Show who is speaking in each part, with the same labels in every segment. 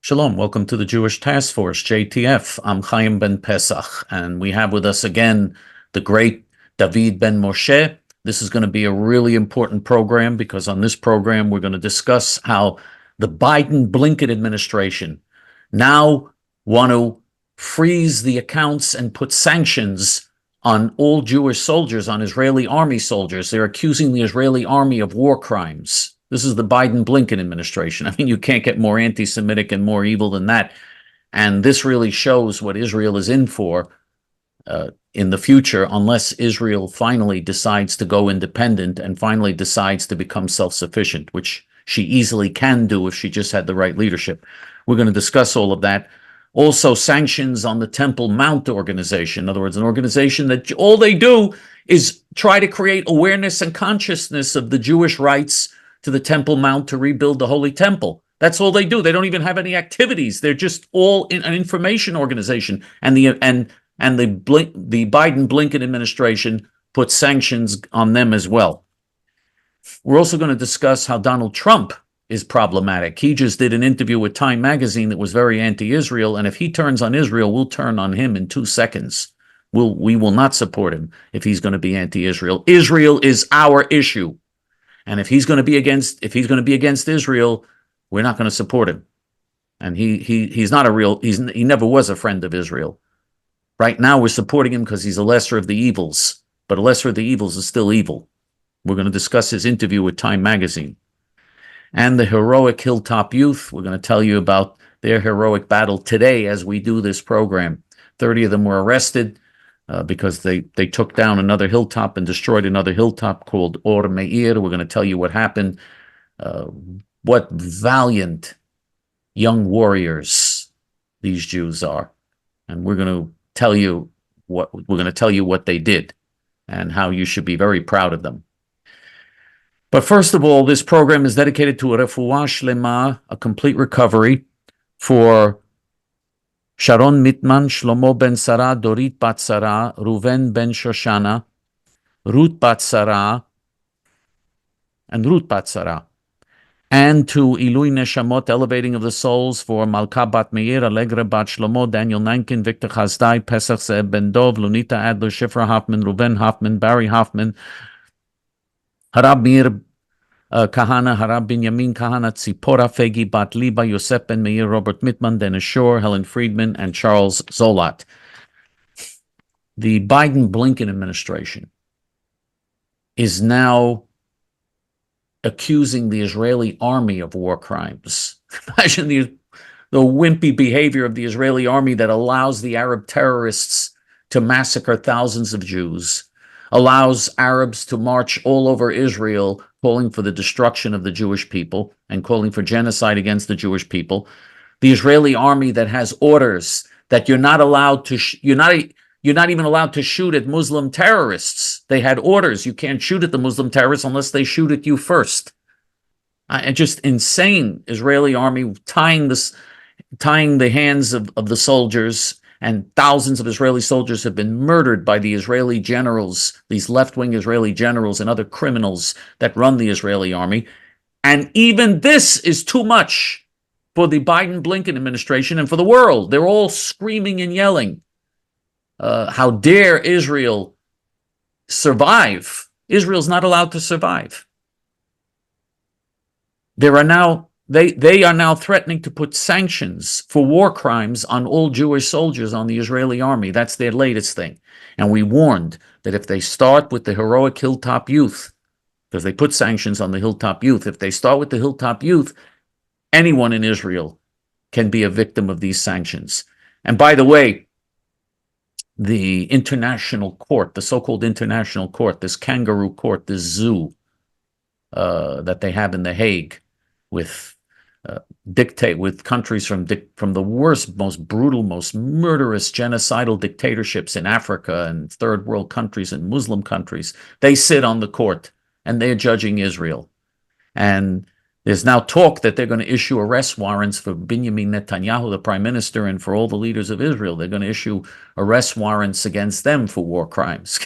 Speaker 1: Shalom, welcome to the Jewish Task Force, J.T.F. I'm Chaim ben Pesach, and we have with us again the great David ben Moshe. This is going to be a really important program because on this program we're going to discuss how the Biden-Blinken administration now want to freeze the accounts and put sanctions on all Jewish soldiers, on Israeli army soldiers. They're accusing the Israeli army of war crimes. This is the Biden-Blinken administration. I mean, you can't get more anti-Semitic and more evil than that. And this really shows what Israel is in for in the future, unless Israel finally decides to go independent and finally decides to become self-sufficient, which she easily can do if she just had the right leadership. We're going to discuss all of that. Also, sanctions on the Temple Mount organization. In other words, an organization that all they do is try to create awareness and consciousness of the Jewish rights to the Temple Mount to rebuild the Holy Temple. That's all they do. They don't even have any activities. They're just all in an information organization. And the Biden-Blinken administration put sanctions on them as well. We're also going to discuss how Donald Trump is problematic. He just did an interview with Time magazine that was very anti-Israel, and if he turns on Israel, we'll turn on him in 2 seconds. We will not support him if he's going to be anti-Israel. Israel is our issue. And if he's going to be against Israel, we're not going to support him. And he never was a friend of Israel. Right now we're supporting him because he's a lesser of the evils, but a lesser of the evils is still evil. We're going to discuss his interview with Time magazine. And the heroic Hilltop youth, we're going to tell you about their heroic battle today as we do this program. 30 of them were arrested because they took down another hilltop and destroyed another hilltop called Or Meir. We're going to tell you what happened. What valiant young warriors these Jews are. And we're going to tell you what they did and how you should be very proud of them. But first of all, this program is dedicated to a refuah shlema, a complete recovery for Sharon Mitman, Shlomo ben Sarah, Dorit bat Sarah, Ruven ben Shoshana, Ruth bat Sarah, and Ruth bat Sarah. And to Ilui Neshamot, elevating of the souls for Malka bat Meir, Allegra bat Shlomo, Daniel Nankin, Victor Chazdai, Pesach Ze'eb ben Dov, Lunita Adler, Shifra Hoffman, Ruven Hoffman, Barry Hoffman, Harab Meir Kahana, Harab Binyamin Kahana, Tzipora Fegi, Bat Liba, Yosef Ben Meir, Robert Mittman, Dennis Shore, Helen Friedman, and Charles Zolat. The Biden-Blinken administration is now accusing the Israeli army of war crimes. Imagine the wimpy behavior of the Israeli army that allows the Arab terrorists to massacre thousands of Jews, allows Arabs to march all over Israel calling for the destruction of the Jewish people and calling for genocide against the Jewish people. The Israeli army that has orders that you're not allowed to you're not even allowed to shoot at Muslim terrorists. They had orders, you can't shoot at the Muslim terrorists unless they shoot at you first. And just insane Israeli army tying the hands of the soldiers, and thousands of Israeli soldiers have been murdered by the Israeli generals, these left-wing Israeli generals and other criminals that run the Israeli army. And even this is too much for the Biden-Blinken administration and for the world. They're all screaming and yelling. How dare Israel survive? Israel's not allowed to survive. They are now threatening to put sanctions for war crimes on all Jewish soldiers on the Israeli army. That's their latest thing. And we warned that if they start with the heroic Hilltop youth, because they put sanctions on the Hilltop youth, if they start with the Hilltop youth, anyone in Israel can be a victim of these sanctions. And by the way, the international court, the so-called international court, this kangaroo court, this zoo that they have in The Hague, with countries from the worst, most brutal, most murderous, genocidal dictatorships in Africa and third world countries and Muslim countries. They sit on the court and they're judging Israel. And there's now talk that they're going to issue arrest warrants for Benjamin Netanyahu, the prime minister, and for all the leaders of Israel. They're going to issue arrest warrants against them for war crimes.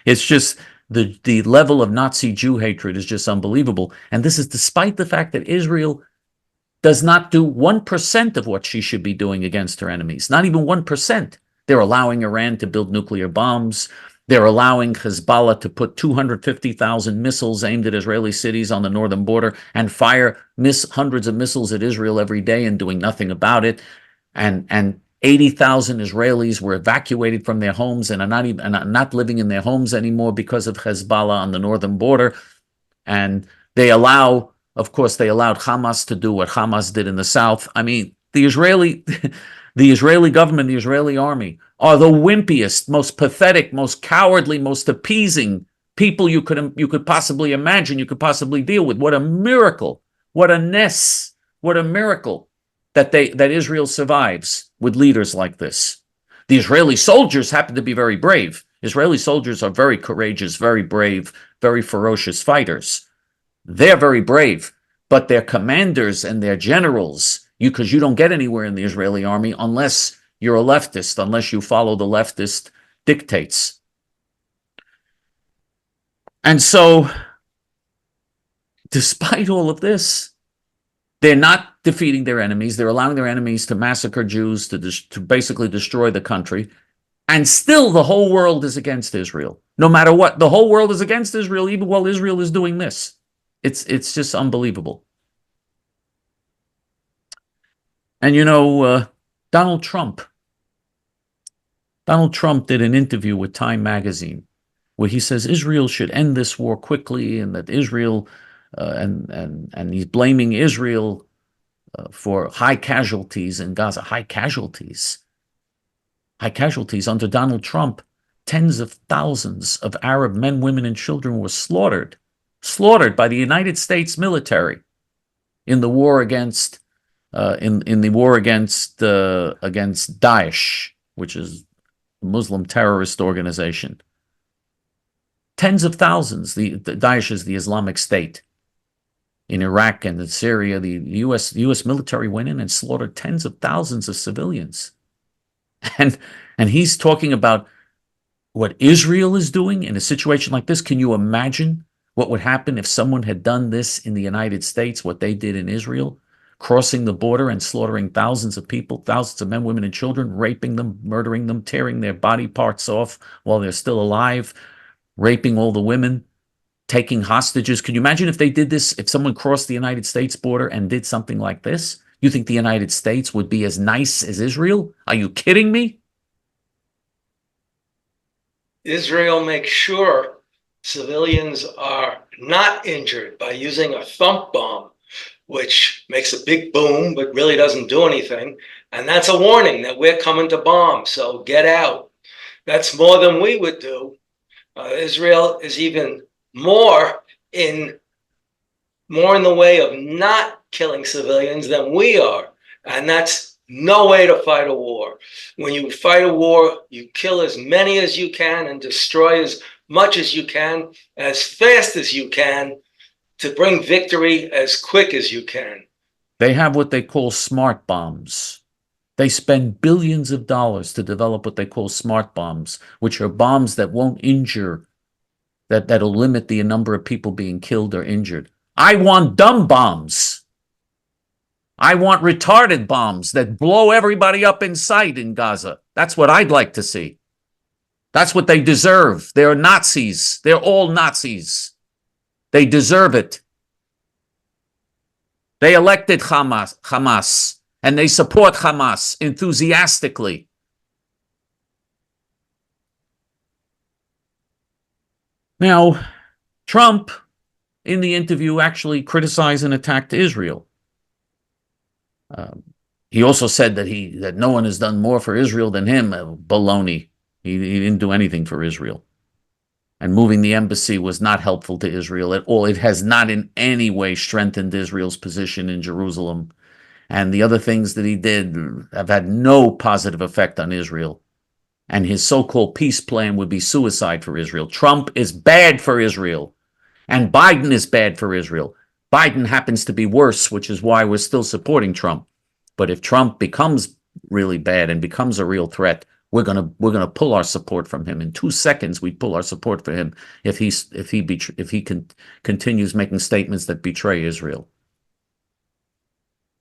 Speaker 1: It's just the level of Nazi Jew hatred is just unbelievable. And this is despite the fact that Israel does not do 1% of what she should be doing against her enemies. Not even 1%. They're allowing Iran to build nuclear bombs. They're allowing Hezbollah to put 250,000 missiles aimed at Israeli cities on the northern border and fire hundreds of missiles at Israel every day and doing nothing about it. And 80,000 Israelis were evacuated from their homes and are not living in their homes anymore because of Hezbollah on the northern border. And they allowed Hamas to do what Hamas did in the south. I mean, the Israeli government, the Israeli army are the wimpiest, most pathetic, most cowardly, most appeasing people you could possibly imagine, you could possibly deal with. What a miracle! What a ness! What a miracle that Israel survives with leaders like this. The Israeli soldiers happen to be very brave. Israeli soldiers are very courageous, very brave, very ferocious fighters. They're very brave, but their commanders and their generals, because you don't get anywhere in the Israeli army unless you're a leftist, unless you follow the leftist dictates. And so, despite all of this, they're not defeating their enemies. They're allowing their enemies to massacre Jews, to basically destroy the country. And still the whole world is against Israel. No matter what, the whole world is against Israel, even while Israel is doing this. It's just unbelievable. And Donald Trump did an interview with Time magazine where he says Israel should end this war quickly, and that Israel and he's blaming Israel for high casualties in Gaza. High casualties under Donald Trump. Tens of thousands of Arab men, women, and children were slaughtered by the United States military in the war against against Daesh, which is a Muslim terrorist organization. Tens of thousands. The Daesh is the Islamic State. In Iraq and in Syria, the U.S. military went in and slaughtered tens of thousands of civilians. And he's talking about what Israel is doing in a situation like this. Can you imagine what would happen if someone had done this in the United States, what they did in Israel, crossing the border and slaughtering thousands of people, thousands of men, women, and children, raping them, murdering them, tearing their body parts off while they're still alive, raping all the women, taking hostages? Can you imagine if they did this, if someone crossed the United States border and did something like this? You think the United States would be as nice as Israel? Are you kidding me?
Speaker 2: Israel makes sure civilians are not injured by using a thump bomb, which makes a big boom but really doesn't do anything. And that's a warning that we're coming to bomb, so get out. That's more than we would do. Israel is even more in the way of not killing civilians than we are. And that's no way to fight a war. When you fight a war, you kill as many as you can and destroy as much as you can, as fast as you can, to bring victory as quick as you can.
Speaker 1: They have what they call smart bombs. They spend billions of dollars to develop what they call smart bombs, which are bombs that won't injure, that'll limit the number of people being killed or injured. I want dumb bombs. I want retarded bombs that blow everybody up in sight in Gaza. That's what I'd like to see. That's what they deserve. They're Nazis. They're all Nazis. They deserve it. They elected Hamas, and they support Hamas enthusiastically. Now, Trump, in the interview, actually criticized and attacked Israel. He also said that no one has done more for Israel than him. Baloney. He didn't do anything for Israel. And moving the embassy was not helpful to Israel at all. It has not in any way strengthened Israel's position in Jerusalem. And the other things that he did have had no positive effect on Israel. And his so-called peace plan would be suicide for Israel. Trump is bad for Israel. And Biden is bad for Israel. Biden happens to be worse, which is why we're still supporting Trump. But if Trump becomes really bad and becomes a real threat, we're gonna pull our support from him. In 2 seconds, we'd pull our support for him if he continues making statements that betray Israel.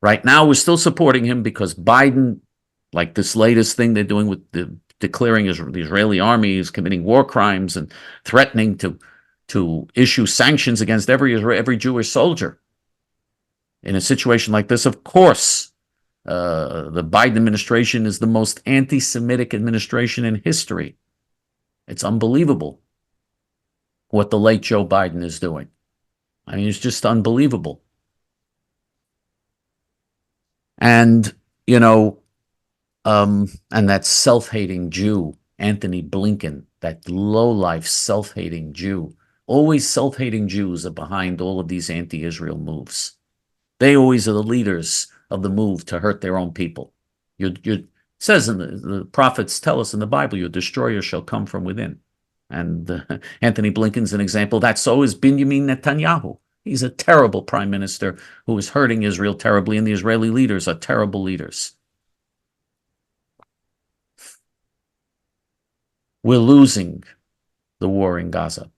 Speaker 1: Right now, we're still supporting him because Biden, like this latest thing they're doing with declaring the Israeli army is committing war crimes and threatening to issue sanctions against every Jewish soldier. In a situation like this, of course, the Biden administration is the most anti-Semitic administration in history. It's unbelievable what the late Joe Biden is doing. I mean, it's just unbelievable. And, you know, and that self-hating Jew, Anthony Blinken, that low-life self-hating Jew, always self-hating Jews are behind all of these anti-Israel moves. They always are the leaders of the move to hurt their own people. It says in the prophets tell us in the Bible, your destroyer shall come from within. And Anthony Blinken's an example. That so is Benjamin Netanyahu. He's a terrible prime minister who is hurting Israel terribly, and the Israeli leaders are terrible leaders. We're losing the war in Gaza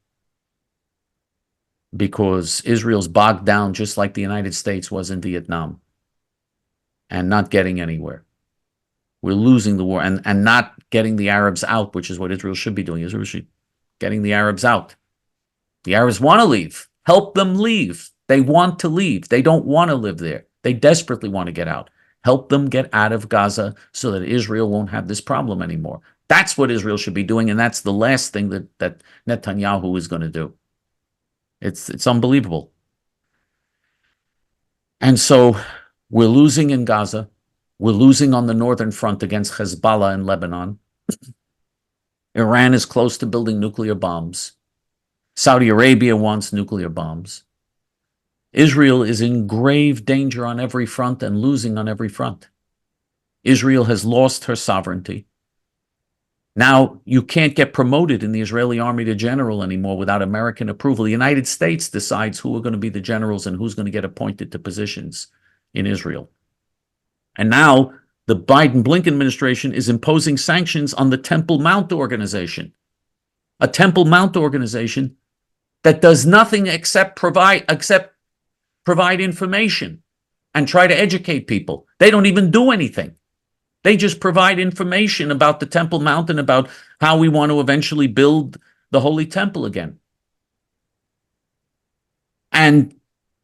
Speaker 1: because Israel's bogged down just like the United States was in Vietnam and not getting anywhere. We're losing the war and not getting the Arabs out, which is what Israel should be doing. Israel should be getting the Arabs out. The Arabs want to leave. Help them leave. They want to leave. They don't want to live there. They desperately want to get out. Help them get out of Gaza so that Israel won't have this problem anymore. That's what Israel should be doing, and that's the last thing that Netanyahu is going to do. It's unbelievable. And so we're losing in Gaza. We're losing on the northern front against Hezbollah in Lebanon. Iran is close to building nuclear bombs. Saudi Arabia wants nuclear bombs. Israel is in grave danger on every front and losing on every front. Israel has lost her sovereignty. Now, you can't get promoted in the Israeli army to general anymore without American approval. The United States decides who are going to be the generals and who's going to get appointed to positions in Israel. And now the Biden-Blinken administration is imposing sanctions on the Temple Mount organization, a Temple Mount organization that does nothing except provide information and try to educate people. They don't even do anything. They just provide information about the Temple Mount and about how we want to eventually build the Holy Temple again. And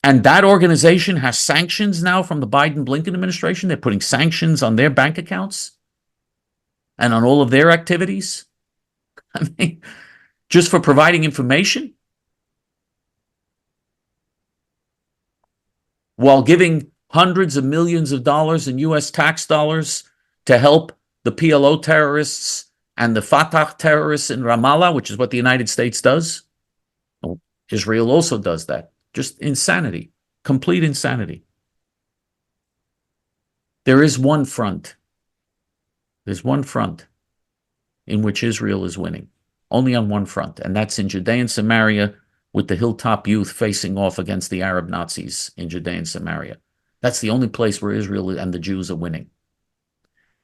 Speaker 1: that organization has sanctions now from the Biden-Blinken administration. They're putting sanctions on their bank accounts and on all of their activities. I mean, just for providing information, while giving hundreds of millions of dollars in U.S. tax dollars to help the PLO terrorists and the Fatah terrorists in Ramallah, which is what the United States does. Israel also does that. Just insanity, complete insanity. There is one front. There's one front in which Israel is winning, only on one front, and that's in Judea and Samaria with the Hilltop youth facing off against the Arab Nazis in Judea and Samaria. That's the only place where Israel and the Jews are winning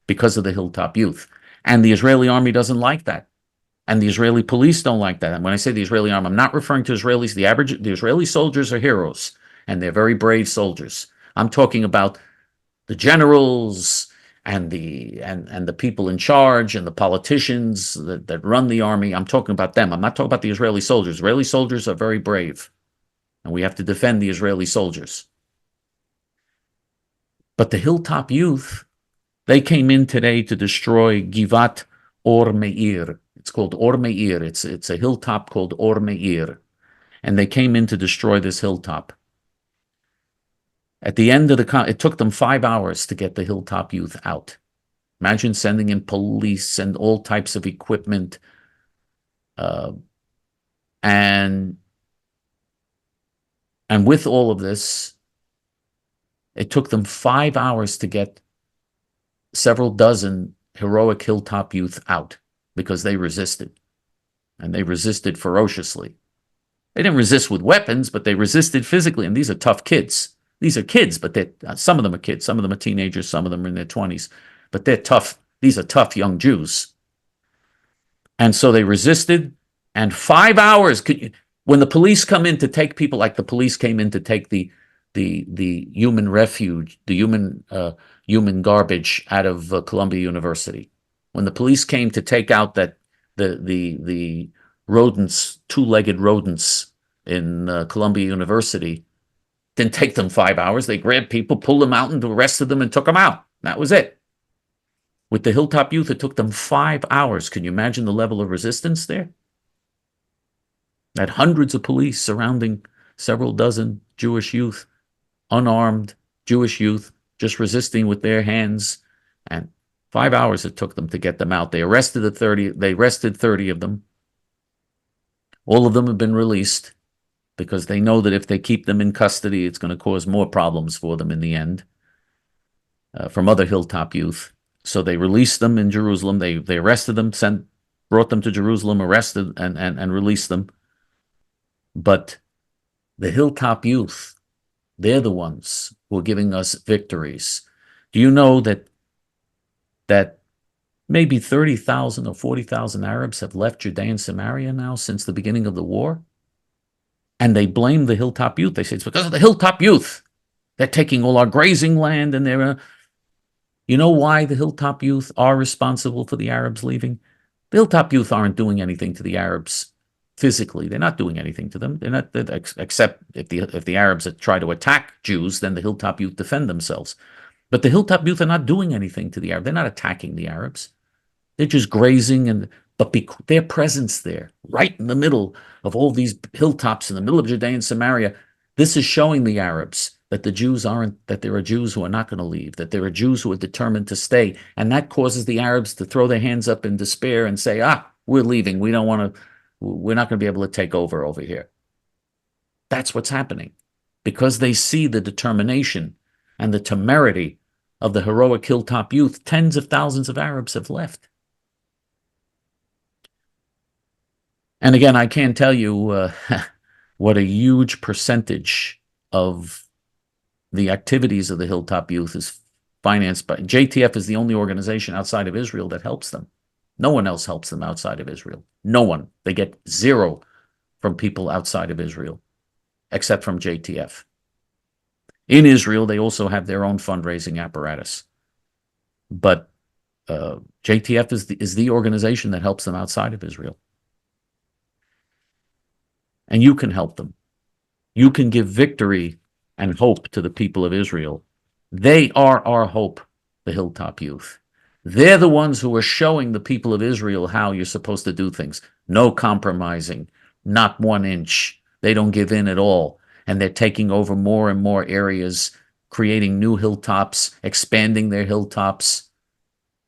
Speaker 1: because of the Hilltop youth. And the Israeli army doesn't like that. And the Israeli police don't like that. And when I say the Israeli army, I'm not referring to Israelis. The Israeli soldiers are heroes, and they're very brave soldiers. I'm talking about the generals and the people in charge and the politicians that run the army. I'm talking about them. I'm not talking about the Israeli soldiers. Israeli soldiers are very brave, and we have to defend the Israeli soldiers. But the Hilltop youth, they came in today to destroy Givat Or Meir. It's called Or Meir. It's a hilltop called Or Meir. And they came in to destroy this hilltop. At the end of it took them 5 hours to get the Hilltop youth out. Imagine sending in police and all types of equipment. And with all of this, it took them 5 hours to get several dozen heroic Hilltop youth out because they resisted. And they resisted ferociously. They didn't resist with weapons, but they resisted physically. And these are tough kids. These are kids, but some of them are kids. Some of them are teenagers. Some of them are in their 20s. But they're tough. These are tough young Jews. And so they resisted. And 5 hours, when the police come in to take people, like the police came in to take the the human refuge, the human garbage out of Columbia University. When the police came to take out the rodents, two-legged rodents in Columbia University, didn't take them 5 hours. They grabbed people, pulled them out, and arrested them and took them out. That was it. With the Hilltop Youth, it took them 5 hours. Can you imagine the level of resistance there? Had hundreds of police surrounding several dozen Jewish youth, unarmed Jewish youth, just resisting with their hands. And 5 hours it took them to get them out. They arrested 30 of them. All of them have been released because they know that if they keep them in custody, it's going to cause more problems for them in the end from other Hilltop youth. So they released them in Jerusalem. They arrested them, brought them to Jerusalem, arrested and released them. But the Hilltop youth, they're the ones who are giving us victories. Do you know that maybe 30,000 or 40,000 Arabs have left Judea and Samaria now since the beginning of the war? And they blame the Hilltop youth. They say it's because of the Hilltop youth. They're taking all our grazing land and they're... You know why the Hilltop youth are responsible for the Arabs leaving? The Hilltop youth aren't doing anything to the Arabs physically. They're not doing anything to them. They're not, except if the Arabs try to attack Jews, then the Hilltop youth defend themselves. But the Hilltop youth are not doing anything to the Arabs. They're not attacking the Arabs. They're just grazing, but their presence there, right in the middle of all these hilltops in the middle of Judea and Samaria, this is showing the Arabs that that there are Jews who are not going to leave, that there are Jews who are determined to stay. And that causes the Arabs to throw their hands up in despair and say, we're leaving. We're not going to be able to take over here. That's what's happening. Because they see the determination and the temerity of the heroic Hilltop youth, tens of thousands of Arabs have left. And again, I can't tell you what a huge percentage of the activities of the Hilltop Youth is financed by... J.T.F. is the only organization outside of Israel that helps them. No one else helps them outside of Israel. No one. They get zero from people outside of Israel, except from J.T.F. In Israel, they also have their own fundraising apparatus. But J.T.F. is the organization that helps them outside of Israel. And you can help them. You can give victory and hope to the people of Israel. They are our hope, the Hilltop Youth. They're the ones who are showing the people of Israel how you're supposed to do things. No compromising, not 1 inch. They don't give in at all. And they're taking over more and more areas, creating new hilltops, expanding their hilltops,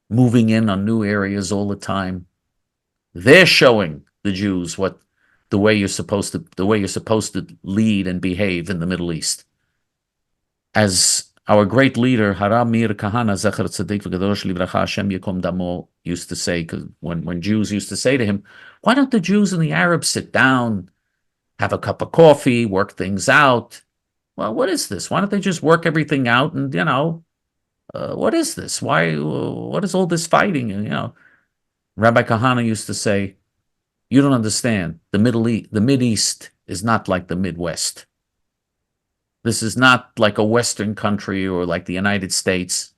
Speaker 1: moving in on new areas all the time. They're showing the Jews the way you're supposed to lead and behave in the Middle East. As our great leader, Haram Mir Kahana, Zecher Tzadik V'Gadosh Livracha, Hashem Yikom Damo, used to say, because when Jews used to say to him, why don't the Jews and the Arabs sit down, have a cup of coffee, work things out? Well, what is this? Why don't they just work everything out? And, what is this? What is all this fighting? And, Rabbi Kahana used to say, you don't understand. The Mideast is not like the Midwest. This is not like a Western country or like the United States.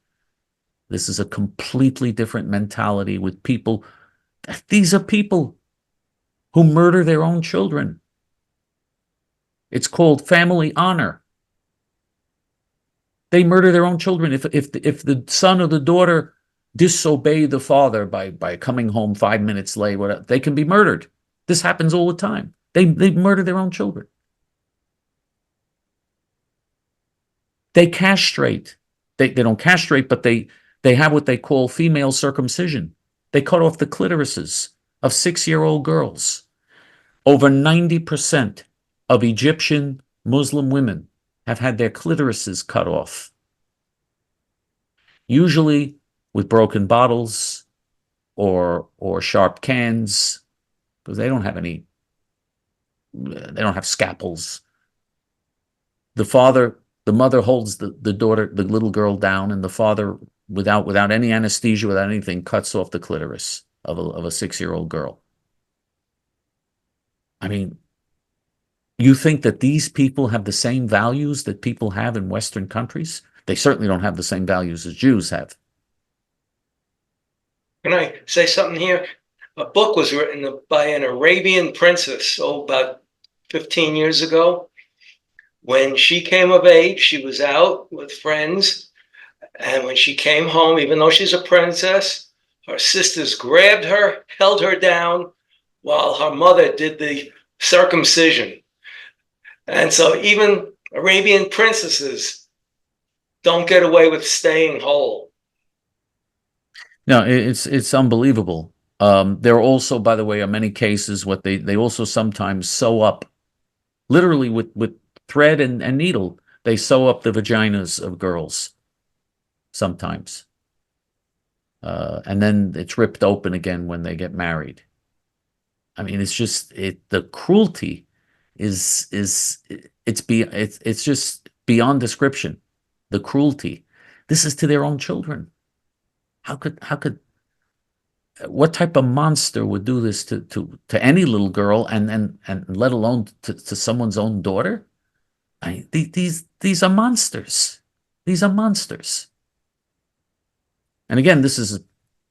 Speaker 1: This is a completely different mentality with people. These are people who murder their own children. It's called family honor. They murder their own children. If the son or the daughter disobey the father by coming home 5 minutes late, whatever, they can be murdered. This happens all the time. They murder their own children. They castrate. They don't castrate, but they have what they call female circumcision. They cut off the clitorises of 6-year-old girls. Over 90% of Egyptian Muslim women have had their clitorises cut off. Usually with broken bottles or sharp cans, because they don't have scalpels. The mother holds the daughter, the little girl down, and the father, without any anesthesia, without anything, cuts off the clitoris of a 6-year-old girl. I mean, You think that these people have the same values that people have in Western countries? They certainly don't have the same values as Jews have.
Speaker 2: Can I say something here? A book was written by an Arabian princess, about 15 years ago. When she came of age, she was out with friends. And when she came home, even though she's a princess, her sisters grabbed her, held her down, while her mother did the circumcision. And so even Arabian princesses don't get away with staying whole.
Speaker 1: No, it's unbelievable. There also, by the way, are many cases what they also sometimes sew up, literally with thread and needle. They sew up the vaginas of girls sometimes, and then it's ripped open again when they get married. I mean, it's just the cruelty is it's just beyond description. The cruelty. This is to their own children. How could what type of monster would do this to any little girl and let alone to someone's own daughter? These are monsters. These are monsters. And again, this is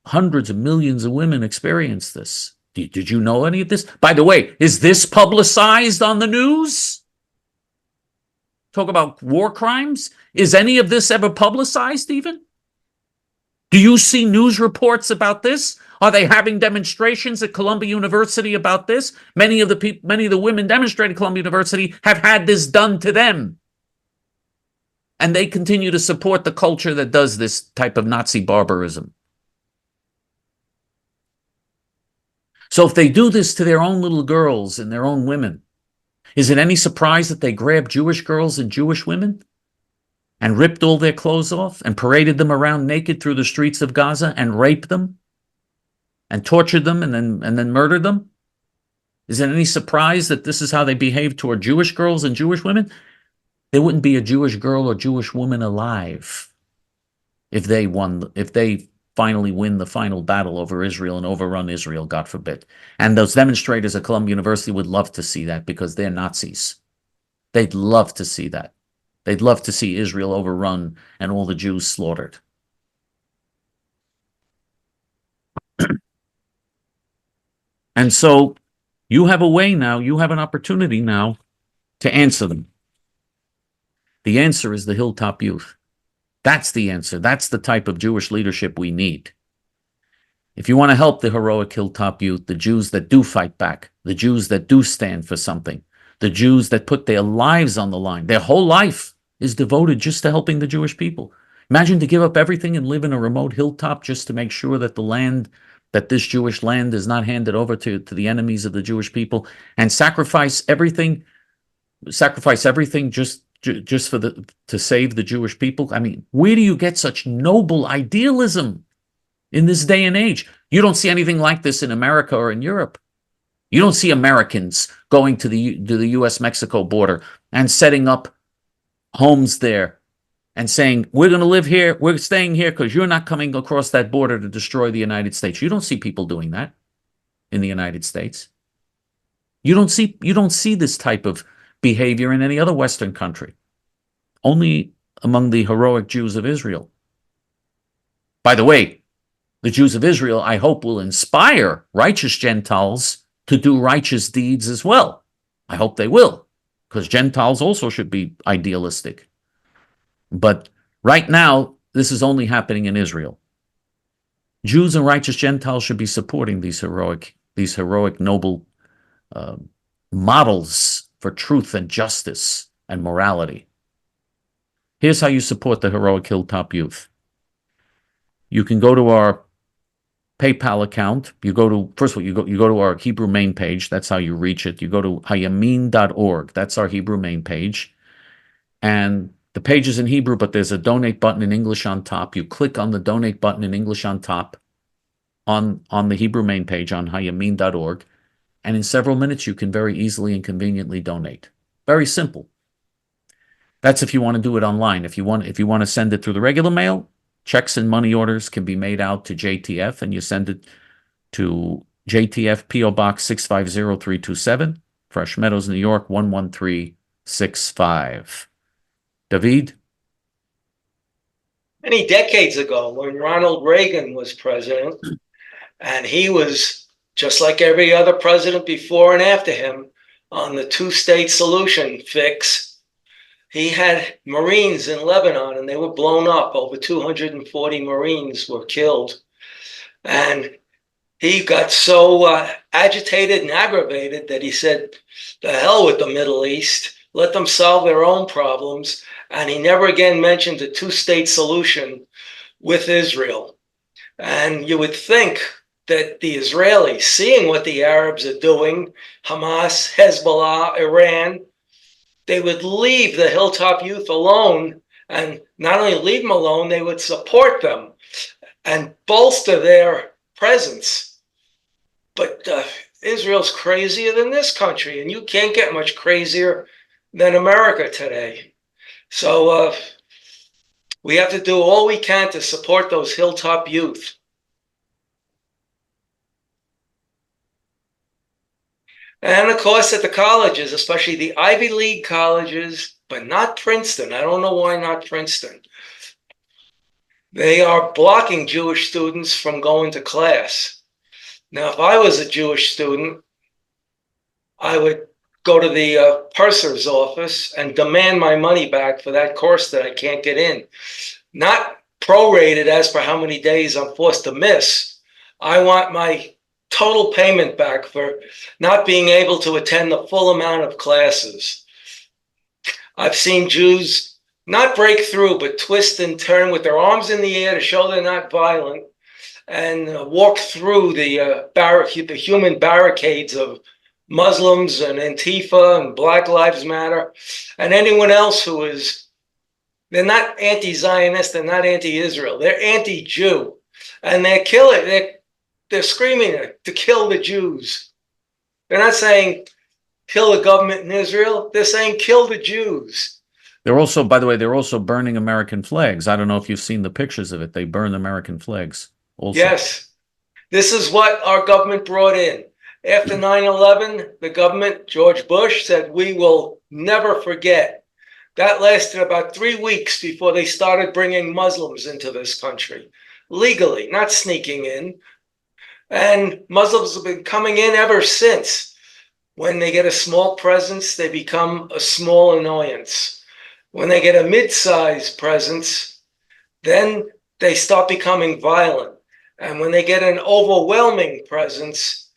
Speaker 1: hundreds of millions of women experience this. Did you know any of this? By the way, is this publicized on the news? Talk about war crimes. Is any of this ever publicized even? Do you see news reports about this? Are they having demonstrations at Columbia University about this? Many of the women demonstrating at Columbia University have had this done to them. And they continue to support the culture that does this type of Nazi barbarism. So if they do this to their own little girls and their own women, is it any surprise that they grab Jewish girls and Jewish women and ripped all their clothes off and paraded them around naked through the streets of Gaza and raped them and tortured them and then murdered them? Is it any surprise that this is how they behave toward Jewish girls and Jewish women? There wouldn't be a Jewish girl or Jewish woman alive if they finally win the final battle over Israel and overrun Israel, God forbid. And those demonstrators at Columbia University would love to see that because they're Nazis. They'd love to see that. They'd love to see Israel overrun and all the Jews slaughtered. And so you have a way now, you have an opportunity now to answer them. The answer is the Hilltop Youth. That's the answer. That's the type of Jewish leadership we need. If you want to help the heroic Hilltop Youth, the Jews that do fight back, the Jews that do stand for something, the Jews that put their lives on the line, their whole life is devoted just to helping the Jewish people. Imagine to give up everything and live in a remote hilltop just to make sure that the land, that this Jewish land is not handed over to the enemies of the Jewish people, and sacrifice everything just to save the Jewish people. I mean, where do you get such noble idealism in this day and age? You don't see anything like this in America or in Europe. You don't see Americans going to the U.S.-Mexico border and setting up homes there and saying, we're going to live here, we're staying here because you're not coming across that border to destroy the United States. You don't see people doing that in the United States. You don't see this type of behavior in any other Western country, only among the heroic Jews of Israel. By the way, the Jews of Israel, I hope, will inspire righteous Gentiles to do righteous deeds as well. I hope they will, because Gentiles also should be idealistic. But right now, this is only happening in Israel. Jews and righteous Gentiles should be supporting these heroic, noble models for truth and justice and morality. Here's how you support the heroic Hilltop Youth. You can go to our PayPal account. First of all, you go to our Hebrew main page. That's how you reach it. You go to hayamin.org. That's our Hebrew main page. And the page is in Hebrew, but there's a donate button in English on top. You click on the donate button in English on top on the Hebrew main page on hayamin.org. And in several minutes, you can very easily and conveniently donate. Very simple. That's if you want to do it online. If you want to send it through the regular mail, checks and money orders can be made out to J.T.F. and you send it to J.T.F. P.O. Box 650327, Fresh Meadows, New York, 11365. David?
Speaker 2: Many decades ago, when Ronald Reagan was president, and he was just like every other president before and after him on the two-state solution fix, he had Marines in Lebanon, and they were blown up. Over 240 Marines were killed. And he got so agitated and aggravated that he said, the hell with the Middle East, let them solve their own problems. And he never again mentioned a two-state solution with Israel. And you would think that the Israelis, seeing what the Arabs are doing, Hamas, Hezbollah, Iran, they would leave the Hilltop youth alone, and not only leave them alone, they would support them and bolster their presence. But Israel's crazier than this country, and you can't get much crazier than America today. So we have to do all we can to support those Hilltop youth. And of course, at the colleges, especially the Ivy League colleges, but not Princeton. I don't know why not Princeton. They are blocking Jewish students from going to class. Now, if I was a Jewish student, I would go to the purser's office and demand my money back for that course that I can't get in. Not prorated as per how many days I'm forced to miss. I want my total payment back for not being able to attend the full amount of classes. I've seen Jews not break through, but twist and turn with their arms in the air to show they're not violent, and walk through the human barricades of Muslims and Antifa and Black Lives Matter and anyone else who is, they're not anti-Zionist, they're not anti-Israel, they're anti-Jew, and they're screaming to kill the Jews. They're not saying kill the government in Israel, they're saying kill the Jews.
Speaker 1: They're also, by the way, they're also burning American flags. I don't know if you've seen the pictures of it. They burn American flags also.
Speaker 2: Yes, this is what our government brought in. After 9/11, the government, George Bush, said, we will never forget. That lasted about 3 weeks before they started bringing Muslims into this country, legally, not sneaking in. And Muslims have been coming in ever since. When they get a small presence, they become a small annoyance. When they get a mid-sized presence, then they start becoming violent. And when they get an overwhelming presence,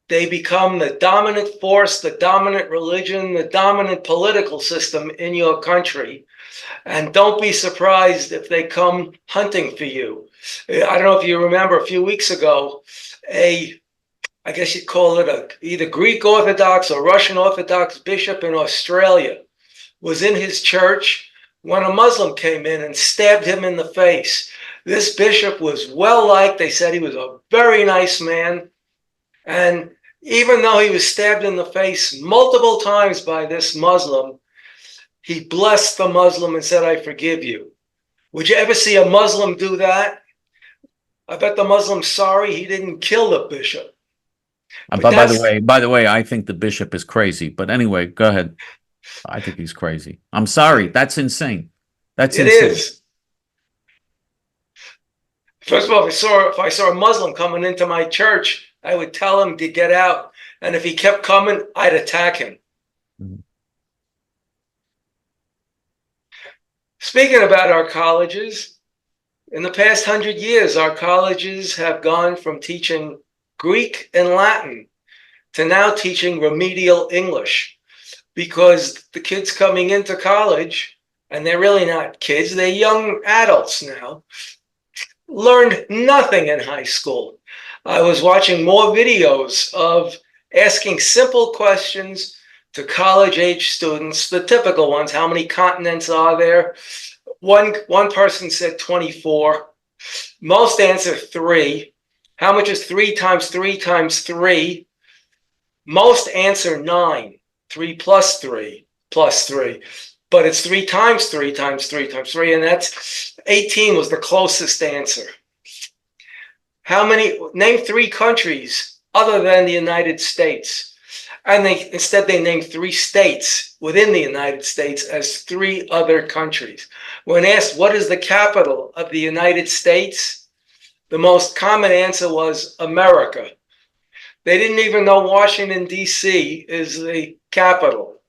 Speaker 2: they become the dominant force, the dominant religion, the dominant political system in your country. And don't be surprised if they come hunting for you. I don't know if you remember a few weeks ago, I guess you'd call it either Greek Orthodox or Russian Orthodox bishop in Australia was in his church when a Muslim came in and stabbed him in the face. This bishop was well liked. They said he was a very nice man. And even though he was stabbed in the face multiple times by this Muslim, he blessed the Muslim and said, I forgive you. Would you ever see a Muslim do that? I bet the Muslim's sorry he didn't kill the bishop.
Speaker 1: But by the way, I think the bishop is crazy. But anyway, go ahead. I think he's crazy. I'm sorry. That's insane. That's insane.
Speaker 2: It is. First of all, if I saw a Muslim coming into my church, I would tell him to get out. And if he kept coming, I'd attack him. Mm-hmm. Speaking about our colleges, in the past 100 years, our colleges have gone from teaching Greek and Latin to now teaching remedial English, because the kids coming into college, and they're really not kids, they're young adults now, learned nothing in high school. I was watching more videos of asking simple questions to college-age students, the typical ones. How many continents are there? One person said 24. Most answer 3. How much is 3 times 3 times 3? Most answer 9. 3 plus 3 plus 3. But it's 3 times 3 times 3 times 3, and that's 18 was the closest answer. Name 3 countries other than the United States. And instead they named 3 states within the United States as 3 other countries. When asked what is the capital of the United States, the most common answer was America. They didn't even know Washington, D.C. is the capital,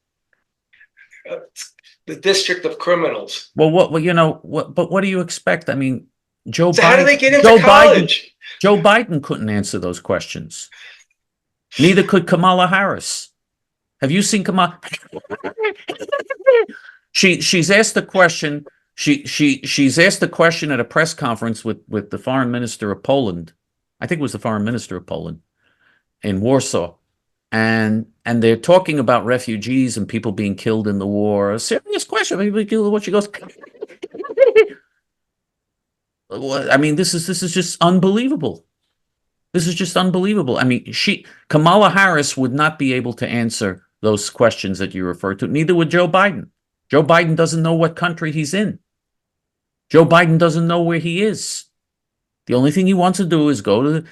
Speaker 2: the District of Criminals.
Speaker 1: Well, but what do you expect? I mean,
Speaker 2: So how do they get into college?
Speaker 1: Joe Biden couldn't answer those questions. Neither could Kamala Harris. Have you seen Kamala? She's asked a question. She's asked a question at a press conference with the foreign minister of Poland. I think it was the foreign minister of Poland in Warsaw. And they're talking about refugees and people being killed in the war. A serious question. People killed in the war. She goes, I mean, this is just unbelievable. This is just unbelievable. I mean, Kamala Harris would not be able to answer those questions that you refer to. Neither would Joe Biden. Joe Biden doesn't know what country he's in. Joe Biden doesn't know where he is. The only thing he wants to do is go and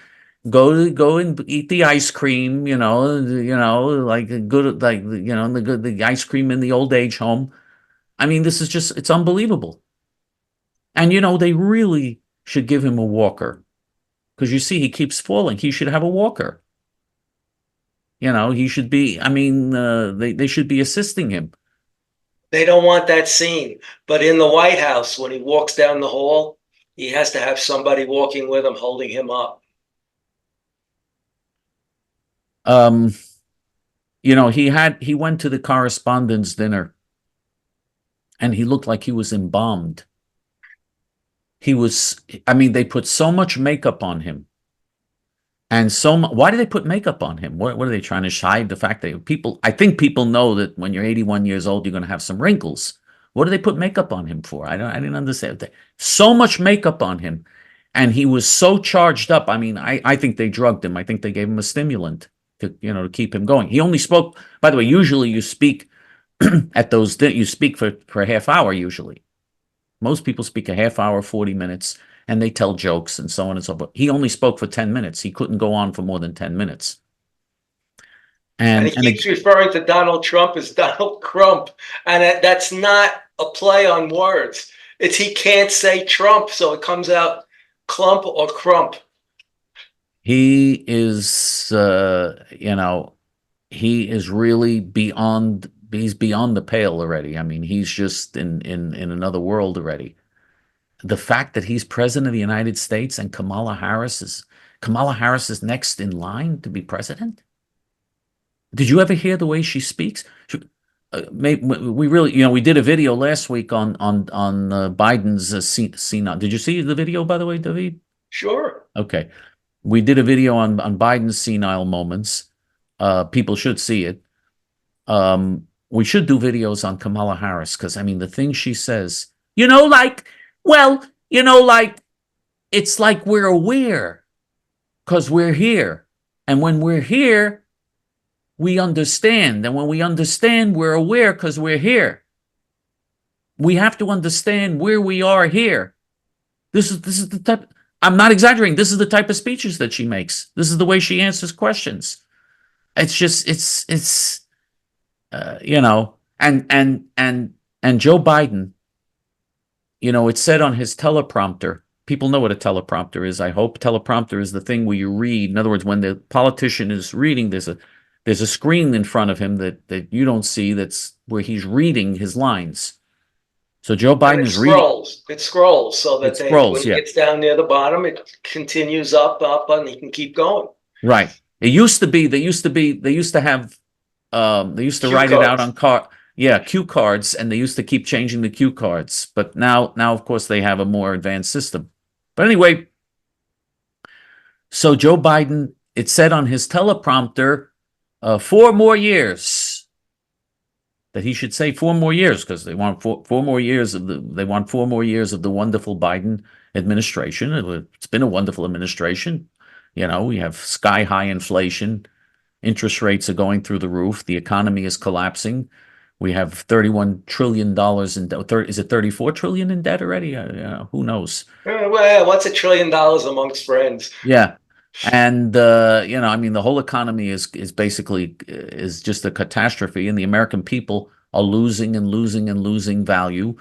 Speaker 1: eat the ice cream, like the ice cream in the old age home. I mean, it's unbelievable. And they really should give him a walker. Because you see, he keeps falling. He should have a walker. He should be, they should be assisting him.
Speaker 2: They don't want that scene. But in the White House, when he walks down the hall, he has to have somebody walking with him, holding him up.
Speaker 1: He went to the correspondence dinner and he looked like he was embalmed. They put so much makeup on him. And why do they put makeup on him? What are they trying to hide the fact that I think people know that when you're 81 years old, you're going to have some wrinkles. What do they put makeup on him for? I didn't understand. So much makeup on him. And he was so charged up. I mean, I think they drugged him. I think they gave him a stimulant to keep him going. He only spoke, by the way, usually you speak at those, you speak for a half hour usually. Most people speak a half hour, 40 minutes, and they tell jokes and so on and so forth. He only spoke for 10 minutes. He couldn't go on for more than 10 minutes.
Speaker 2: And he keeps referring to Donald Trump as Donald Crump. And that's not a play on words. He can't say Trump, so it comes out clump or crump.
Speaker 1: He is, he is really beyond the pale already. I mean, he's just in another world already. The fact that he's president of the United States and Kamala Harris is next in line to be president. Did you ever hear the way she speaks? We really, we did a video last week on Biden's senile. Did you see the video, by the way, David?
Speaker 2: Sure.
Speaker 1: Okay. We did a video on Biden's senile moments. People should see it. We should do videos on Kamala Harris because, the things she says, it's like we're aware because we're here. And when we're here, we understand. And when we understand, we're aware because we're here. We have to understand where we are here. This is the type, I'm not exaggerating. This is the type of speeches that she makes. This is the way she answers questions. It's just, and Joe Biden, it said on his teleprompter, people know what a teleprompter is, I hope. Teleprompter is the thing where you read. In other words, when the politician is reading, there's a screen in front of him that you don't see, that's where he's reading his lines. So Joe Biden is reading.
Speaker 2: It scrolls so that when it gets down near the bottom, it continues up, and he can keep going.
Speaker 1: Right. It used to be, they used to have, they used to write it out on cue cards, and they used to keep changing the cue cards. But now, of course, they have a more advanced system. But anyway, so Joe Biden, it said on his teleprompter, 4 more years. That he should say 4 more years because they want four more years of the wonderful Biden administration. It's been a wonderful administration. We have sky high inflation. Interest rates are going through the roof. The economy is collapsing. We have $31 trillion in debt. Is it $34 trillion in debt already? Who knows?
Speaker 2: Well, what's $1 trillion amongst friends?
Speaker 1: Yeah. And I mean, the whole economy is basically is just a catastrophe, and the American people are losing and losing and losing value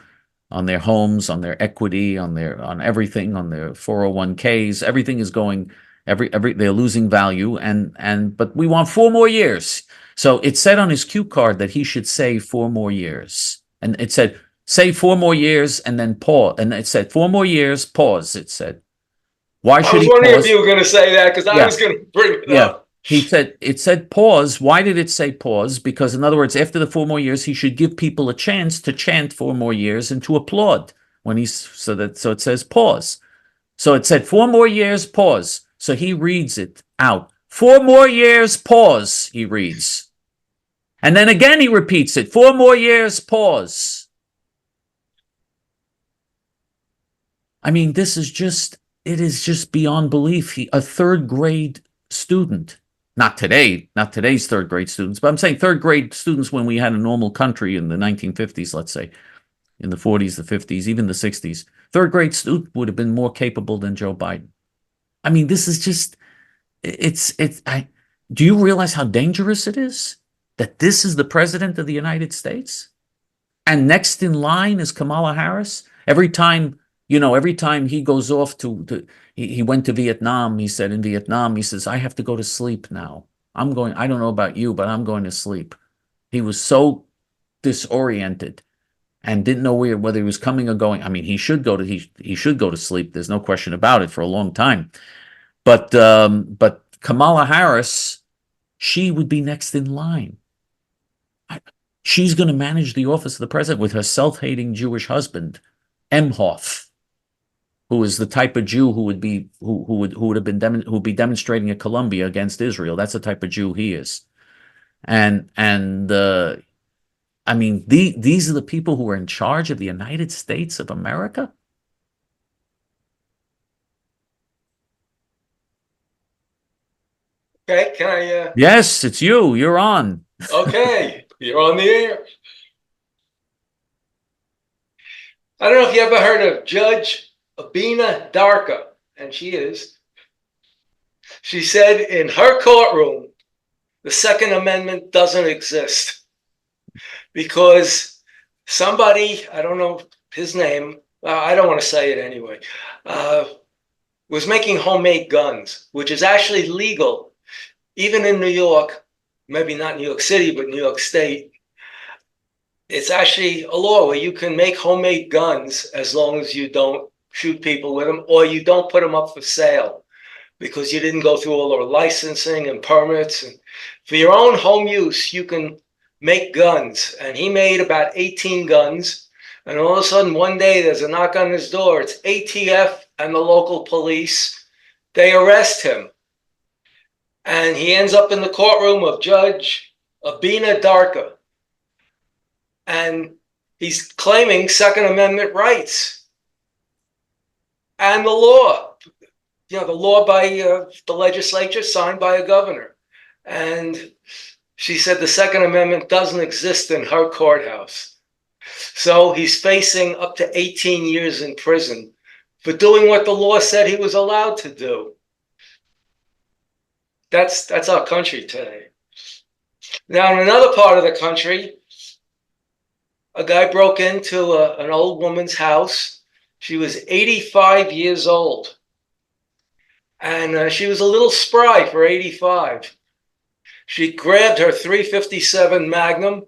Speaker 1: on their homes, on their equity, on everything, on their 401ks. Everything is going every they're losing value, and but we want 4 more years. So it said on his cue card that he should save 4 more years, and it said save 4 more years and then pause, and it said 4 more years, pause. It said, why
Speaker 2: I
Speaker 1: should
Speaker 2: was
Speaker 1: he
Speaker 2: wondering if
Speaker 1: pause?
Speaker 2: you were going to say that because I
Speaker 1: Yeah,
Speaker 2: was going to bring it
Speaker 1: yeah.
Speaker 2: up.
Speaker 1: It said pause. Why did it say pause? Because in other words, after the 4 more years, he should give people a chance to chant 4 more years and to applaud when he's so it says pause. So it said 4 more years, pause. So he reads it out. 4 more years, pause, he reads. And then again he repeats it. 4 more years, pause. I mean, it is just beyond belief. A third grade student, not today's third grade students, but I'm saying third grade students when we had a normal country in the 1950s, let's say, in the 40s, the 50s, even the 60s, third grade student would have been more capable than Joe Biden. I mean, this is just, do you realize how dangerous it is that this is the president of the United States? And next in line is Kamala Harris. Every time he goes off he went to Vietnam. He said in Vietnam, he says, I have to go to sleep now. I don't know about you, but I'm going to sleep. He was so disoriented and didn't know whether he was coming or going. I mean, he should go to sleep. There's no question about it for a long time. But Kamala Harris, she would be next in line. She's going to manage the office of the president with her self-hating Jewish husband, Emhoff, who is the type of Jew who would be demonstrating at Columbia against Israel. That's the type of Jew he is. And I mean, these are the people who are in charge of the United States of America.
Speaker 2: Okay, can I?
Speaker 1: Yes, it's you. You're on.
Speaker 2: Okay, you're on the air. I don't know if you ever heard of Judge Abina Darka, and she is. She said in her courtroom, the Second Amendment doesn't exist because somebody, I don't know his name, I don't want to say it anyway, was making homemade guns, which is actually legal, even in New York, maybe not New York City, but New York State. It's actually a law where you can make homemade guns as long as you don't shoot people with them or you don't put them up for sale because you didn't go through all the licensing and permits. And for your own home use, you can make guns. And he made about 18 guns. And all of a sudden, one day, there's a knock on his door. It's ATF and the local police. They arrest him. And he ends up in the courtroom of Judge Abina Darka. And he's claiming Second Amendment rights. And the law, the law by the legislature signed by a governor. And she said the Second Amendment doesn't exist in her courthouse. So he's facing up to 18 years in prison for doing what the law said he was allowed to do. That's our country today. Now, in another part of the country, a guy broke into an old woman's house. She was 85 years old. And she was a little spry for 85. She grabbed her .357 Magnum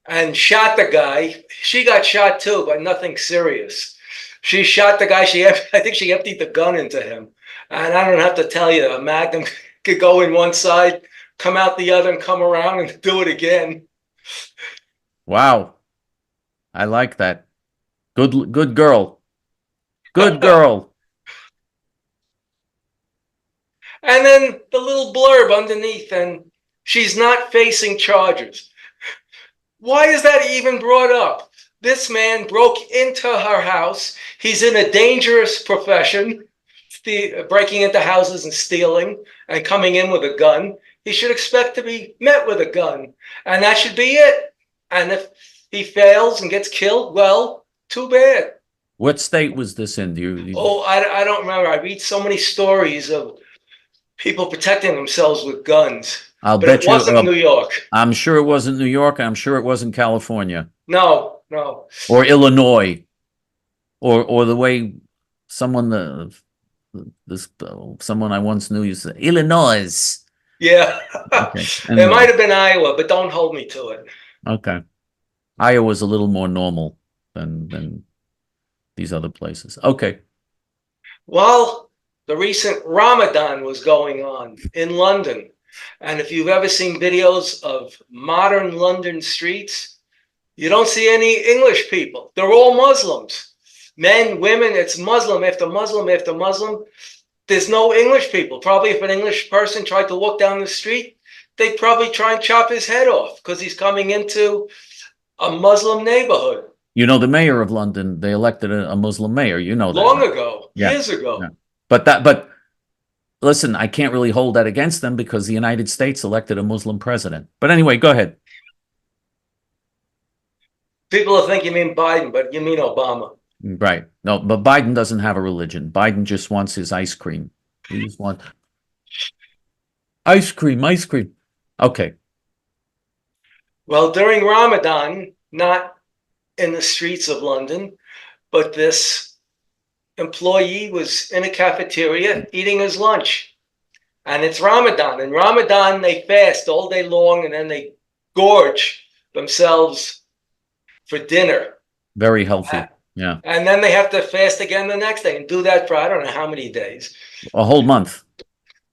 Speaker 2: and shot the guy. She got shot too, but nothing serious. She shot the guy. I think she emptied the gun into him. And I don't have to tell you, a Magnum could go in one side, come out the other, and come around and do it again.
Speaker 1: Wow. I like that. Good girl. Good girl.
Speaker 2: And then the little blurb underneath, and she's not facing charges. Why is that even brought up? This man broke into her house. He's in a dangerous profession, breaking into houses and stealing and coming in with a gun. He should expect to be met with a gun, and that should be it. And if he fails and gets killed, well, too bad.
Speaker 1: What state was this in?
Speaker 2: I don't remember. I read so many stories of people protecting themselves with guns.
Speaker 1: I'll
Speaker 2: But
Speaker 1: bet
Speaker 2: it wasn't New York.
Speaker 1: I'm sure it wasn't New York. I'm sure it wasn't California
Speaker 2: No, no.
Speaker 1: or Illinois, or the way someone someone I once knew used to say, Illinois.
Speaker 2: Yeah.
Speaker 1: Okay.
Speaker 2: It
Speaker 1: Anyway,
Speaker 2: might have been Iowa, but don't hold me to it.
Speaker 1: okay. Iowa's a little more normal than these other places. Okay.
Speaker 2: While the recent Ramadan was going on in London, and if you've ever seen videos of modern London streets, you don't see any English people. They're all Muslims. Men, women, it's Muslim after Muslim after Muslim. There's no English people. Probably if an English person tried to walk down the street, they'd probably try and chop his head off because he's coming into a Muslim neighborhood.
Speaker 1: You know, the mayor of London, they elected a Muslim mayor. You know that.
Speaker 2: Long ago,
Speaker 1: Yeah.
Speaker 2: years ago.
Speaker 1: Yeah. But listen, I can't really hold that against them because the United States elected a Muslim president. But anyway, go ahead.
Speaker 2: People will think you mean Biden, but you mean Obama.
Speaker 1: Right. No, but Biden doesn't have a religion. Biden just wants his ice cream. He just wants ice cream, ice cream. Okay.
Speaker 2: Well, during Ramadan, not in the streets of London, but this employee was in a cafeteria eating his lunch. And it's Ramadan. In Ramadan, they fast all day long and then they gorge themselves for dinner.
Speaker 1: Very healthy. Yeah.
Speaker 2: And then they have to fast again the next day and do that for I don't know how many days.
Speaker 1: A whole month.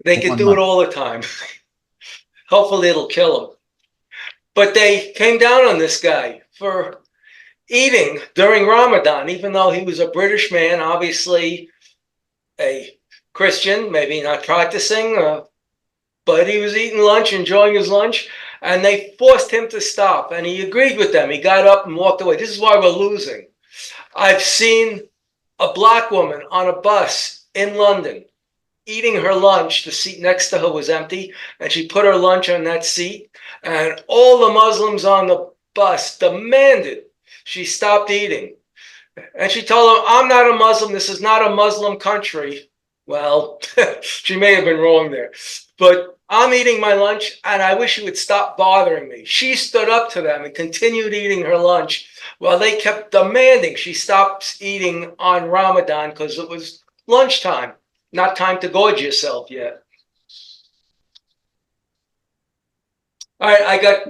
Speaker 2: They can do it all the time. Hopefully it'll kill them. But they came down on this guy for eating during Ramadan, even though he was a British man, obviously a Christian, maybe not practicing, but he was eating lunch, enjoying his lunch, and they forced him to stop. And he agreed with them. He got up and walked away. This is why we're losing. I've seen a black woman on a bus in London eating her lunch. The seat next to her was empty, and she put her lunch on that seat. And all the Muslims on the bus demanded she stopped eating. And she told them, I'm not a Muslim. This is not a Muslim country. Well, she may have been wrong there. But I'm eating my lunch, and I wish you would stop bothering me. She stood up to them and continued eating her lunch while they kept demanding she stops eating on Ramadan because it was lunchtime, not time to gorge yourself yet. All right, I got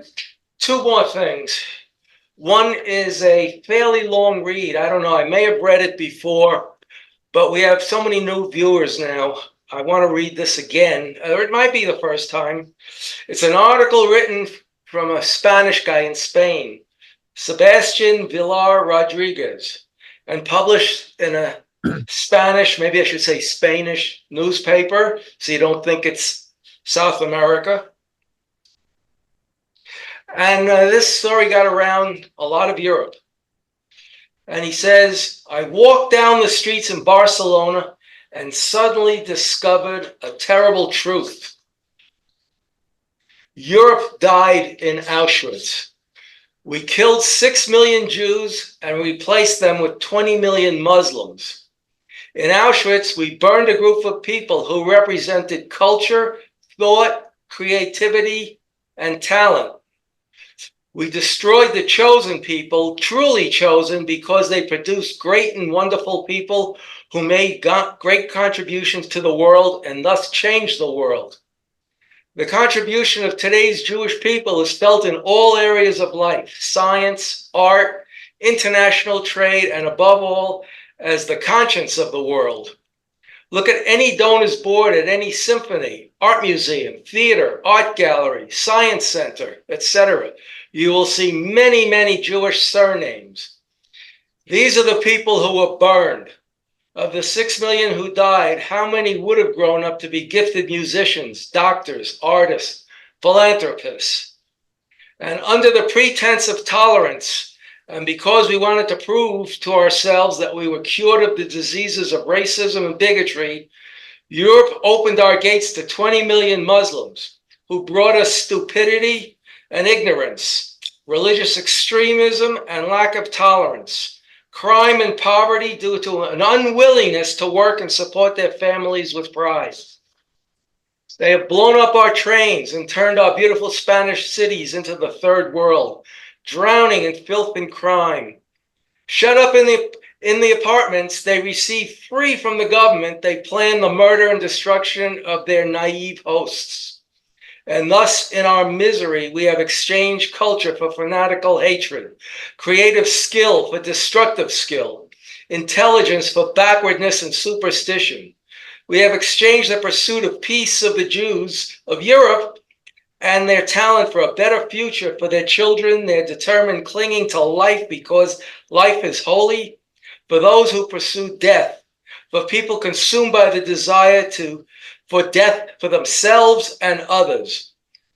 Speaker 2: two more things. One is a fairly long read. I don't know, I may have read it before, but we have so many new viewers now. I want to read this again, or it might be the first time. It's an article written from a Spanish guy in Spain, Sebastian Villar Rodriguez, and published in a Spanish, maybe I should say Spanish newspaper, so you don't think it's South America. And this story got around a lot of Europe. And he says, I walked down the streets in Barcelona and suddenly discovered a terrible truth. Europe died in Auschwitz. We killed 6 million Jews and replaced them with 20 million Muslims. In Auschwitz, we burned a group of people who represented culture, thought, creativity, and talent. We destroyed the chosen people, truly chosen, because they produced great and wonderful people who made great contributions to the world and thus changed the world. The contribution of today's Jewish people is felt in all areas of life, science, art, international trade, and above all, as the conscience of the world. Look at any donor's board at any symphony, art museum, theater, art gallery, science center, etc. You will see many, many Jewish surnames. These are the people who were burned. Of the 6 million who died, how many would have grown up to be gifted musicians, doctors, artists, philanthropists? And under the pretense of tolerance, and because we wanted to prove to ourselves that we were cured of the diseases of racism and bigotry, Europe opened our gates to 20 million Muslims who brought us stupidity and ignorance, religious extremism and lack of tolerance, crime and poverty due to an unwillingness to work and support their families with pride. They have blown up our trains and turned our beautiful Spanish cities into the third world, drowning in filth and crime. Shut up in the apartments they receive free from the government, they plan the murder and destruction of their naive hosts. And thus, in our misery, we have exchanged culture for fanatical hatred, creative skill for destructive skill, intelligence for backwardness and superstition. We have exchanged the pursuit of peace of the Jews of Europe and their talent for a better future for their children, their determined clinging to life because life is holy, for those who pursue death, for people consumed by the desire for death for themselves and others,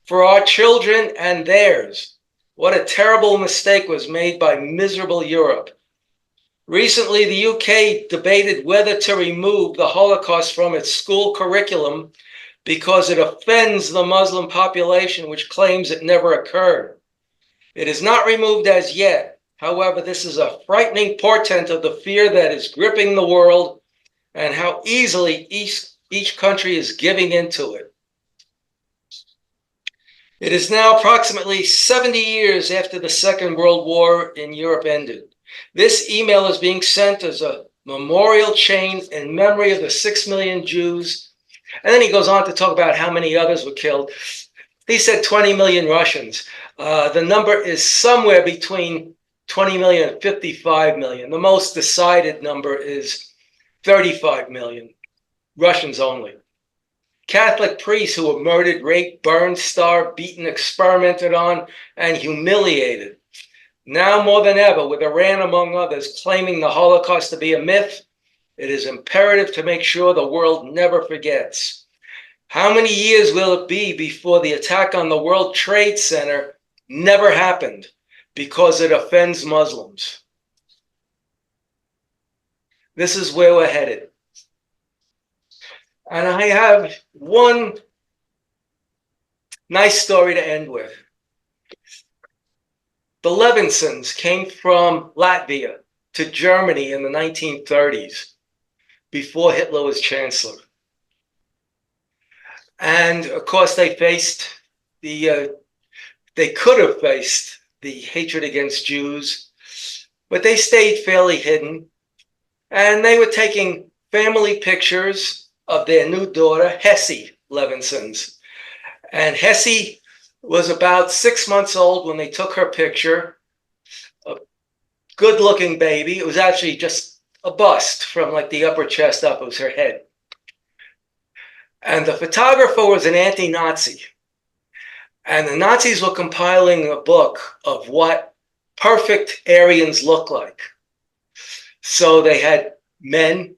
Speaker 2: for our children and theirs. What a terrible mistake was made by miserable Europe. Recently, the UK debated whether to remove the Holocaust from its school curriculum because it offends the Muslim population, which claims it never occurred. It is not removed as yet. However, this is a frightening portent of the fear that is gripping the world and how easily each country is giving into it. It is now approximately 70 years after the Second World War in Europe ended. This email is being sent as a memorial chain in memory of the 6 million Jews. And then he goes on to talk about how many others were killed. He said 20 million Russians. The number is somewhere between 20 million and 55 million. The most decided number is 35 million, Russians only. Catholic priests who were murdered, raped, burned, starved, beaten, experimented on, and humiliated. Now more than ever, with Iran among others claiming the Holocaust to be a myth, it is imperative to make sure the world never forgets. How many years will it be before the attack on the World Trade Center never happened because it offends Muslims? This is where we're headed. And I have one nice story to end with. The Levinsons came from Latvia to Germany in the 1930s, before Hitler was chancellor. And of course, they could have faced the hatred against Jews, but they stayed fairly hidden. And they were taking family pictures of their new daughter, Hesse Levinsons. And Hesse was about 6 months old when they took her picture. A good-looking baby. It was actually just a bust from like the upper chest up. It was her head. And the photographer was an anti-Nazi. And the Nazis were compiling a book of what perfect Aryans look like. So they had men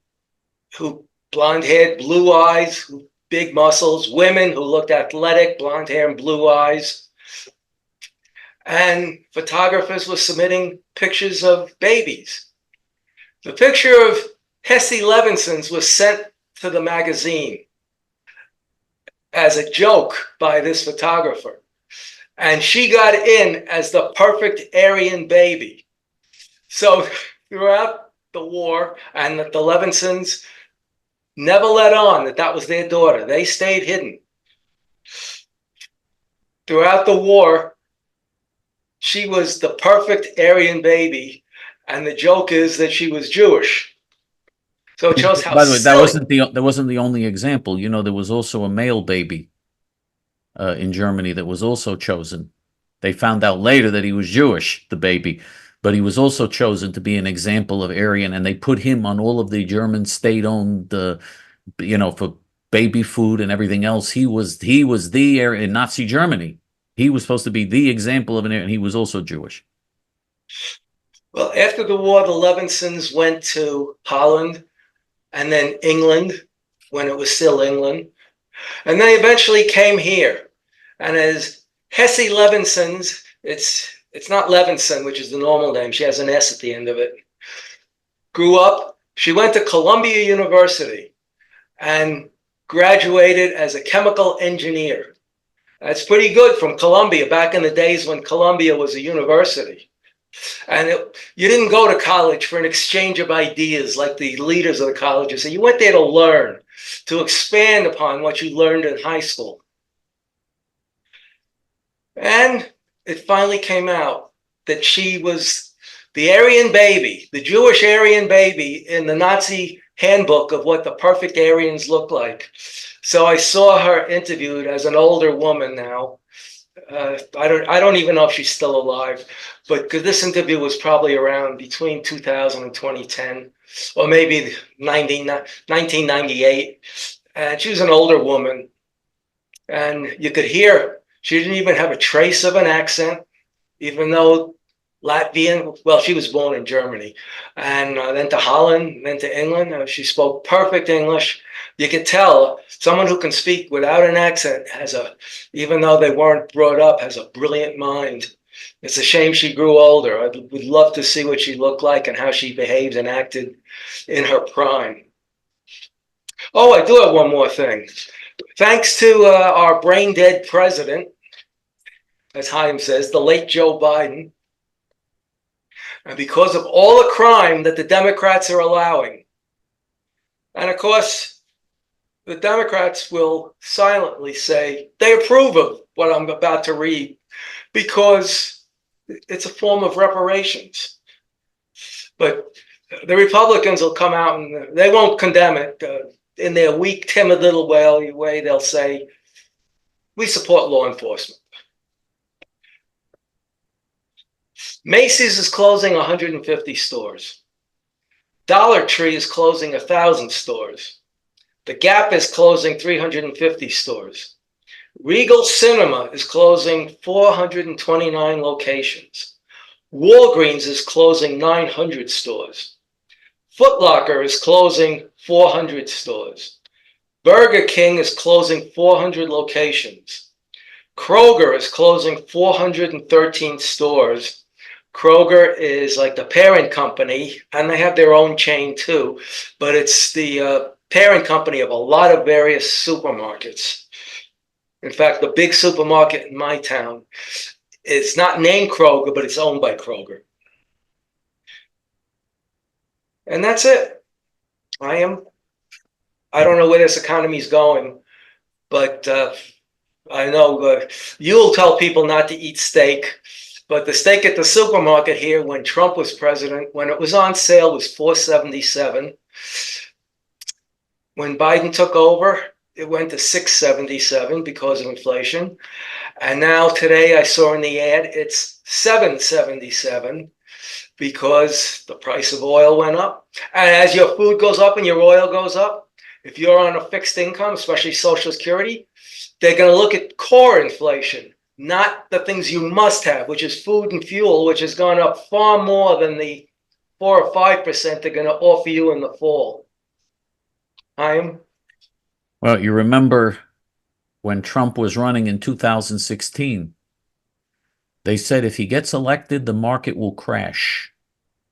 Speaker 2: who blonde-haired, blue eyes, big muscles, women who looked athletic, blonde hair and blue eyes. And photographers were submitting pictures of babies. The picture of Hesse Levinsons was sent to the magazine as a joke by this photographer. And she got in as the perfect Aryan baby. So throughout the war, and that the Levinsons never let on that was their daughter. They stayed hidden. Throughout the war, she was the perfect Aryan baby, and the joke is that she was Jewish. So it shows how.
Speaker 1: By the way, that wasn't the only example. You know, there was also a male baby in Germany that was also chosen. They found out later that he was Jewish, the baby, but he was also chosen to be an example of Aryan, and they put him on all of the German state-owned, for baby food and everything else. He was the Aryan in Nazi Germany. He was supposed to be the example of an Aryan, and he was also Jewish.
Speaker 2: Well, after the war, the Levinsons went to Holland and then England, when it was still England. And they eventually came here. And as Hesse Levinsons, it's not Levinson, which is the normal name. She has an S at the end of it. Grew up. She went to Columbia University and graduated as a chemical engineer. That's pretty good from Columbia, back in the days when Columbia was a university. And you didn't go to college for an exchange of ideas like the leaders of the colleges. So you went there to learn. to expand upon what you learned in high school. And it finally came out that she was the Aryan baby, the Jewish Aryan baby in the Nazi handbook of what the perfect Aryans look like. So I saw her interviewed as an older woman now. I don't even know if she's still alive, but because this interview was probably around between 2000 and 2010, or maybe 1998. And she was an older woman, and you could hear she didn't even have a trace of an accent, even though Latvian, well, she was born in Germany, and then to Holland, then to England. She spoke perfect English. You could tell someone who can speak without an accent even though they weren't brought up, has a brilliant mind. It's a shame she grew older. I would love to see what she looked like and how she behaved and acted in her prime. Oh, I do have one more thing. Thanks to our brain dead president, as Chaim says, the late Joe Biden, and because of all the crime that the Democrats are allowing. And of course, the Democrats will silently say they approve of what I'm about to read because it's a form of reparations. But the Republicans will come out and they won't condemn it. In their weak, timid little way, they'll say, we support law enforcement. Macy's is closing 150 stores. Dollar Tree is closing 1,000 stores. The Gap is closing 350 stores. Regal Cinema is closing 429 locations. Walgreens is closing 900 stores. Foot Locker is closing 400 stores. Burger King is closing 400 locations. Kroger is closing 413 stores. Kroger is like the parent company, and they have their own chain too, but it's the parent company of a lot of various supermarkets. In fact, the big supermarket in my town, it's not named Kroger, but it's owned by Kroger. And that's it. I don't know where this economy is going, but I know you'll tell people not to eat steak. But the steak at the supermarket here when Trump was president, when it was on sale, was $4.77. When Biden took over, it went to $6.77 because of inflation. And now today I saw in the ad, it's $7.77 because the price of oil went up. And as your food goes up and your oil goes up, if you're on a fixed income, especially Social Security, they're going to look at core inflation, not the things you must have, which is food and fuel, which has gone up far more than the 4 or 5% they're going to offer you in the fall.
Speaker 1: Well, you remember when Trump was running in 2016, they said if he gets elected, the market will crash.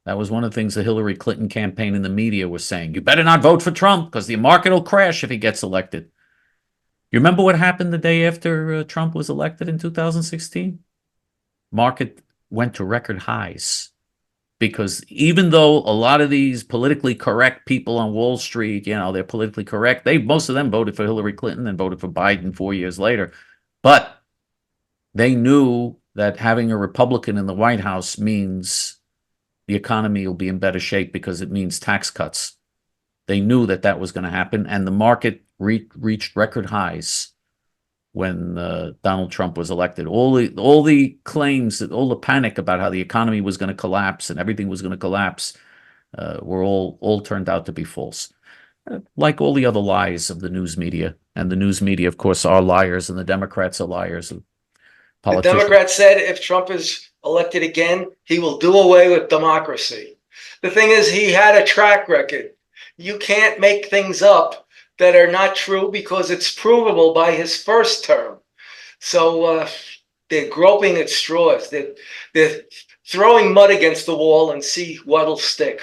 Speaker 1: That was one of the things the Hillary Clinton campaign and the media was saying. You better not vote for Trump because the market will crash if he gets elected. You remember what happened the day after Trump was elected in 2016? Market went to record highs because even though a lot of these politically correct people on Wall Street, they're politically correct, most of them voted for Hillary Clinton and voted for Biden 4 years later. But they knew that having a Republican in the White House means the economy will be in better shape because it means tax cuts. They knew that that was going to happen, and the market reached record highs when Donald Trump was elected. All the claims, all the panic about how the economy was going to collapse and everything was going to collapse were all turned out to be false. Like all the other lies of the news media. And the news media, of course, are liars, and the Democrats are liars.
Speaker 2: The Democrats said if Trump is elected again, he will do away with democracy. The thing is, he had a track record. You can't make things up that are not true because it's provable by his first term. So they're groping at straws. They're throwing mud against the wall and see what'll stick.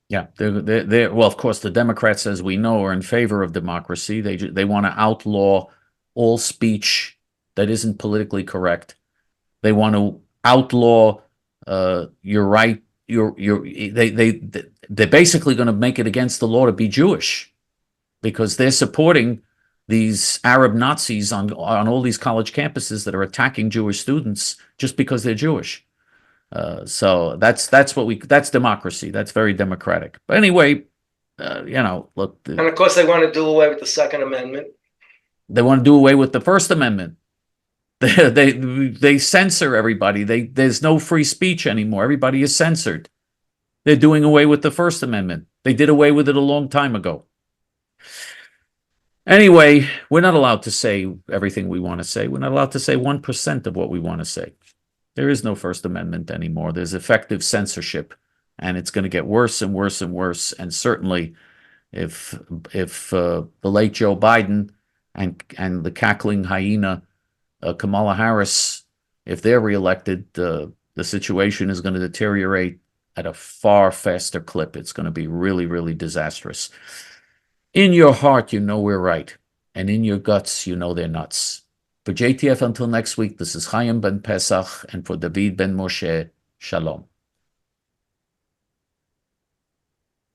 Speaker 1: Yeah, well, of course, the Democrats, as we know, are in favor of democracy. They want to outlaw all speech that isn't politically correct. They want to outlaw your right. They're basically going to make it against the law to be Jewish. because they're supporting these Arab Nazis on all these college campuses that are attacking Jewish students just because they're Jewish. So that's democracy. That's very democratic. But anyway, look.
Speaker 2: And of course, they want to do away with the Second Amendment.
Speaker 1: They want to do away with the First Amendment. They censor everybody. There's no free speech anymore. Everybody is censored. They're doing away with the First Amendment. They did away with it a long time ago. Anyway, we're not allowed to say everything we want to say. We're not allowed to say 1% of what we want to say. There is no First Amendment anymore. There's effective censorship, and it's going to get worse and worse and worse. And certainly, if the late Joe Biden and the cackling hyena Kamala Harris, if they're reelected, the situation is going to deteriorate at a far faster clip. It's going to be really, really disastrous. In your heart, you know we're right, and in your guts, you know they're nuts. For J.T.F. until next week, this is Chaim ben Pesach, and for David ben Moshe, Shalom.